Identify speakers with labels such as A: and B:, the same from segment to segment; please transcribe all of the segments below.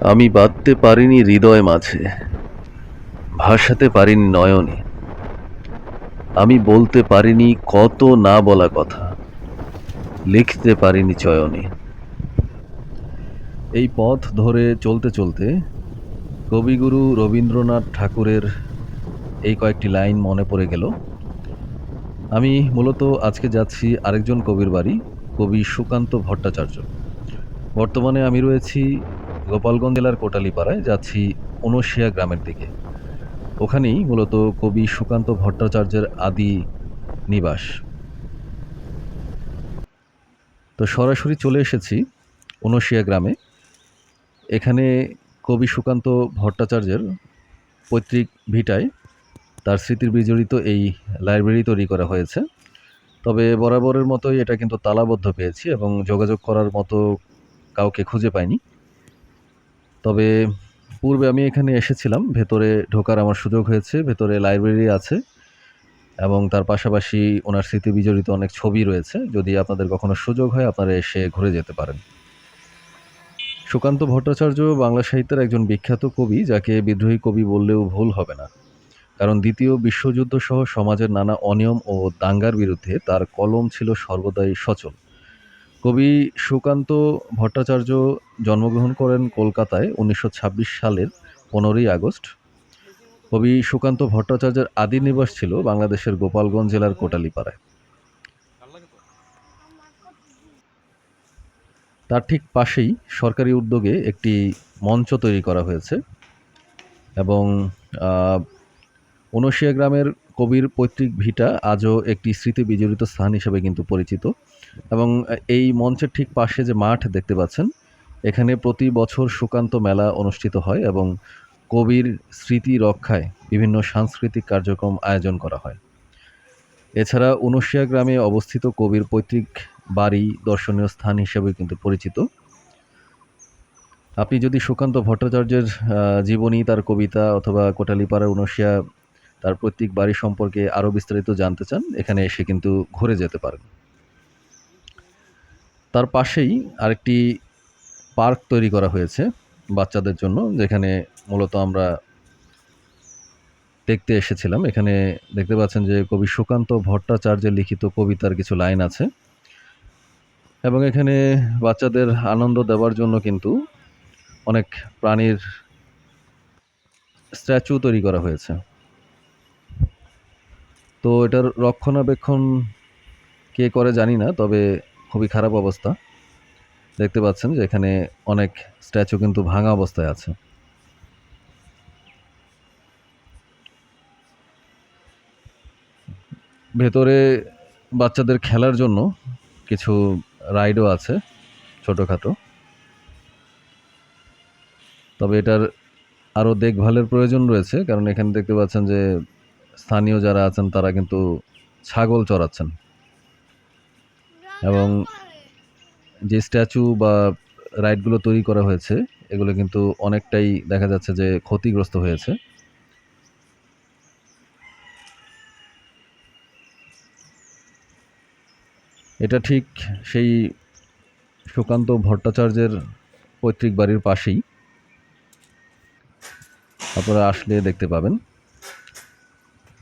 A: আমি বাঁধতে পারিনি হৃদয় মাঝে, ভাসাতে পারিনি নয়নে। আমি বলতে পারিনি কত না বলা কথা, লিখতে পারিনি চয়নে। এই পথ ধরে চলতে চলতে কবিগুরু রবীন্দ্রনাথ ঠাকুরের এই কয়েকটি লাইন মনে পড়ে গেল। আমি মূলত আজকে যাচ্ছি আরেকজন কবির বাড়ি, কবি সুকান্ত ভট্টাচার্য। বর্তমানে আমি রয়েছি গোপালগঞ্জ জেলার কোটালীপাড়ায়, যাচ্ছি উনশিয়া গ্রামের দিকে। ওখানেই মূলত কবি সুকান্ত ভট্টাচার্যের আদি নিবাস। তো সরাসরি চলে এসেছি উনশিয়া গ্রামে। এখানে কবি সুকান্ত ভট্টাচার্যের পৈতৃক ভিটায় তার স্মৃতির বিজড়িত এই লাইব্রেরি তৈরি করা হয়েছে। তবে বরাবরের মতোই এটা কিন্তু তালাবদ্ধ পেয়েছি এবং যোগাযোগ করার মতো কাউকে খুঁজে পাইনি। তবে পূর্বে আমি এখানে এসেছিলাম, ভেতরে ঢোকার আমার সুযোগ হয়েছে। ভেতরে লাইব্রেরি আছে এবং তার পাশাপাশি ওনার স্মৃতি বিজড়িত অনেক ছবি রয়েছে। যদি আপনাদের কখনো সুযোগ হয়, আপনারা এসে ঘুরে যেতে পারেন। সুকান্ত ভট্টাচার্য বাংলা সাহিত্যের একজন বিখ্যাত কবি, যাকে বিদ্রোহী কবি বললেও ভুল হবে না। কারণ দ্বিতীয় বিশ্বযুদ্ধ সহ সমাজের নানা অনিয়ম ও দাঙ্গার বিরুদ্ধে তার কলম ছিল সর্বদাই সচল। কবি সুকান্ত ভট্টাচার্য জন্মগ্রহণ করেন কলকাতায় ১৯২৬ সালের ১৫ই আগস্ট। কবি সুকান্ত ভট্টাচার্যের আদি নিবাস ছিল বাংলাদেশের গোপালগঞ্জ জেলার কোটালীপাড়ায়। তার ঠিক পাশেই সরকারি উদ্যোগে একটি মঞ্চ তৈরি করা হয়েছে এবং উনশিয়া গ্রামের কবির পৈতৃক ভিটা আজও একটি স্মৃতি বিজড়িত স্থান হিসেবে কিন্তু পরিচিত। এবং এই মঞ্চের ঠিক পাশে যে মাঠ দেখতে পাচ্ছেন, এখানে প্রতি বছর সুকান্ত মেলা অনুষ্ঠিত হয় এবং কবির স্মৃতি রক্ষায় বিভিন্ন সাংস্কৃতিক কার্যক্রম আয়োজন করা হয়। এছাড়া উনশিয়া গ্রামে অবস্থিত কবির পৈতৃক বাড়ি দর্শনীয় স্থান হিসেবে কিন্তু পরিচিত। আপনি যদি সুকান্ত ভট্টাচার্যের জীবনী, তার কবিতা অথবা কোটালীপাড়ার উনশিয়া তার পৈতৃক বাড়ি সম্পর্কে আরও বিস্তারিত জানতে চান, এখানে এসে কিন্তু ঘুরে যেতে পারেন। তার পাশেই আরেকটি পার্ক তৈরি করা হয়েছে বাচ্চাদের জন্য, যেখানে মূলত আমরা দেখতে এসেছিলাম। এখানে দেখতে পাচ্ছেন যে কবি সুকান্ত ভট্টাচার্যের লিখিত কবিতার কিছু লাইন আছে এবং এখানে বাচ্চাদের আনন্দ দেওয়ার জন্য কিন্তু অনেক প্রাণীর স্ট্যাচু তৈরি করা হয়েছে। তো এটার রক্ষণাবেক্ষণ কে করে জানি না, তবে খুবই খারাপ অবস্থা। দেখতে পাচ্ছেন যে এখানে অনেক স্ট্যাচু কিন্তু ভাঙা অবস্থায় আছে। ভেতরে বাচ্চাদের খেলার জন্য কিছু রাইডও আছে ছোটোখাটো। তবে এটার আরও দেখভালের প্রয়োজন রয়েছে, কারণ এখানে দেখতে পাচ্ছেন যে স্থানীয় যারা আছেন তারা কিন্তু ছাগল চড়াচ্ছেন এবং যে স্ট্যাচু বা রাইডগুলো তৈরি করা হয়েছে এগুলো কিন্তু অনেকটাই দেখা যাচ্ছে যে ক্ষতিগ্রস্ত হয়েছে। এটা ঠিক সেই সুকান্ত ভট্টাচার্যের পৈতৃক বাড়ির পাশেই, আপনারা আসলে দেখতে পাবেন।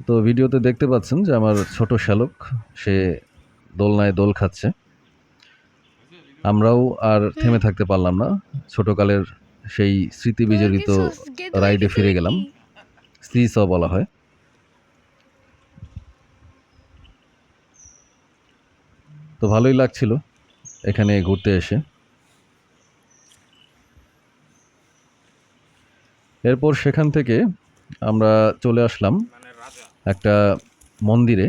A: তো ভিডিওতে দেখতে পাচ্ছেন যে আমার ছোট শ্যালক সে দোলনায় দোল খাচ্ছে। আমরাও আর থেমে থাকতে পারলাম না, ছোটকালের সেই স্মৃতি বিজড়িত রাইডে ফিরে গেলাম। সি বলা হয়। তো ভালোই লাগছিল এখানে ঘুরতে এসে। এরপর সেখান থেকে আমরা চলে আসলাম একটা মন্দিরে।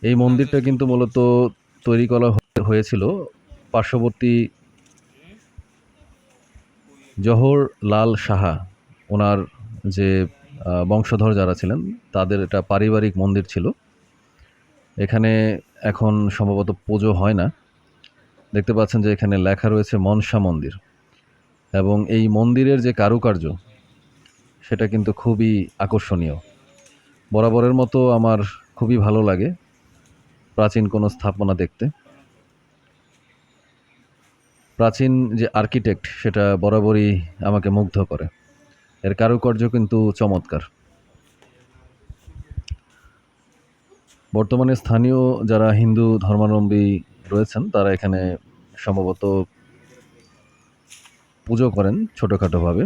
A: এই মন্দিরটা কিন্তু মূলত তৈরি করা হয়েছিল পার্শ্ববর্তী জহর লাল সাহা, ওনার যে বংশধর যারা ছিলেন তাদের এটা পারিবারিক মন্দির ছিল। এখানে এখন সম্ভবত পুজো হয় না। দেখতে পাচ্ছেন যে এখানে লেখা রয়েছে মনসা মন্দির এবং এই মন্দিরের যে কারুকার্য সেটা কিন্তু খুবই আকর্ষণীয়। বরাবরের মতো আমার খুবই ভালো লাগে প্রাচীন কোনো স্থাপনা দেখতে। প্রাচীন যে আর্কিটেক্ট সেটা বরাবরই আমাকে মুগ্ধ করে। এর কারুকার্য কিন্তু চমৎকার। বর্তমানে স্থানীয় যারা হিন্দু ধর্মাবলম্বী রয়েছেন তারা এখানে সম্ভবত পুজো করেন ছোটোখাটোভাবে।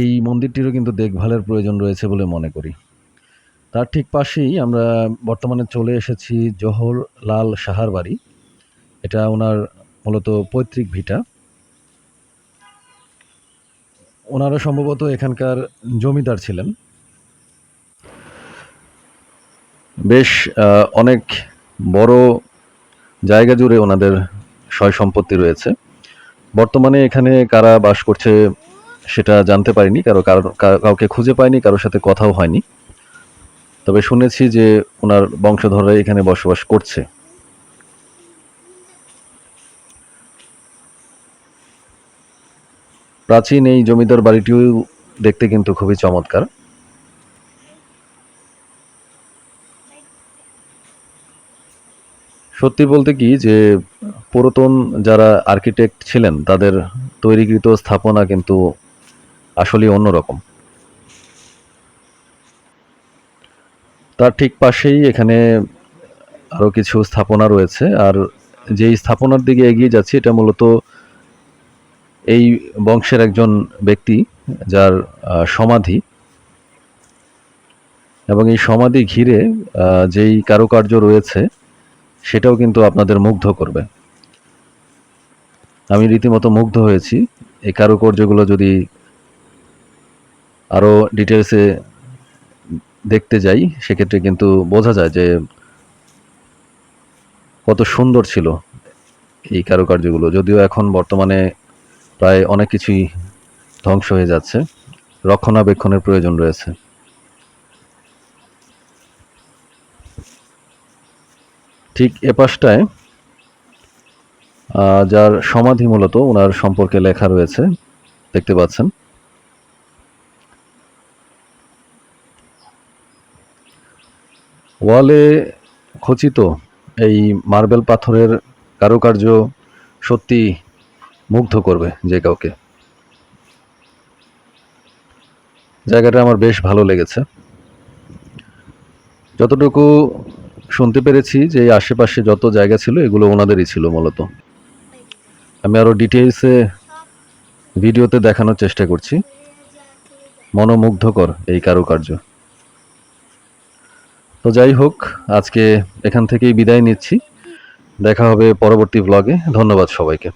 A: এই মন্দিরটিরও কিন্তু দেখভালের প্রয়োজন রয়েছে বলে মনে করি। তার ঠিক পাশেই আমরা বর্তমানে চলে এসেছি জওহরলাল সাহার বাড়ি। এটা ওনার মূলত পৈতৃক ভিটা। ওনারা সম্ভবত এখানকার জমিদার ছিলেন। বেশ অনেক বড় জায়গা জুড়ে ওনাদের সয় সম্পত্তি রয়েছে। বর্তমানে এখানে কারা বাস করছে সেটা জানতে পারিনি, কাউকে খুঁজে পাইনি, কারোর সাথে কথাও হয়নি। তবে শুনেছি যে ওনার বংশধররা এখানে বসবাস করছে। প্রাচীন এই জমিদার বাড়িটিও দেখতে কিন্তু খুবই চমৎকার। সত্যি বলতে কি যে পুরাতন যারা আর্কিটেক্ট ছিলেন তাদের তৈরিকৃত স্থাপনা কিন্তু আসলে অন্যরকম। তার ঠিক পাশেই এখানে আরও কিছু স্থাপনা রয়েছে, আর যেই স্থাপনার দিকে এগিয়ে যাচ্ছি এটা মূলত এই বংশের একজন ব্যক্তি যার সমাধি, এবং এই সমাধি ঘিরে যেই কারুকার্য রয়েছে সেটাও কিন্তু আপনাদের মুগ্ধ করবে। আমি রীতিমতো মুগ্ধ হয়েছি। এই কারুকার্যগুলো যদি আরও ডিটেলসে দেখতে যাই সেক্ষেত্রে কিন্তু বোঝা যায় যে কত সুন্দর ছিল এই কারুকার্যগুলো। যদিও এখন বর্তমানে প্রায় অনেক কিছুই ধ্বংস হয়ে যাচ্ছে, রক্ষণাবেক্ষণের প্রয়োজন রয়েছে। ঠিক এ পাশটায় যার সমাধি মূলত ওনার সম্পর্কে লেখা রয়েছে, দেখতে পাচ্ছেন। ওয়ালে খচিত এই মার্বেল পাথরের কারুকার্য সত্যি মুগ্ধ করবে যে কাউকে। জায়গাটা আমার বেশ ভালো লেগেছে। যতটুকু শুনতে পেরেছি যে আশেপাশে যত জায়গা ছিল এগুলো ওনাদেরই ছিল মূলত। আমি আরও ডিটেইলসে ভিডিওতে দেখানোর চেষ্টা করছি। মনোমুগ্ধকর এই কারুকার্য। তো যাই হোক, আজকে এখান থেকেই বিদায় নিচ্ছি। দেখা হবে পরবর্তী ব্লগে। ধন্যবাদ সবাইকে।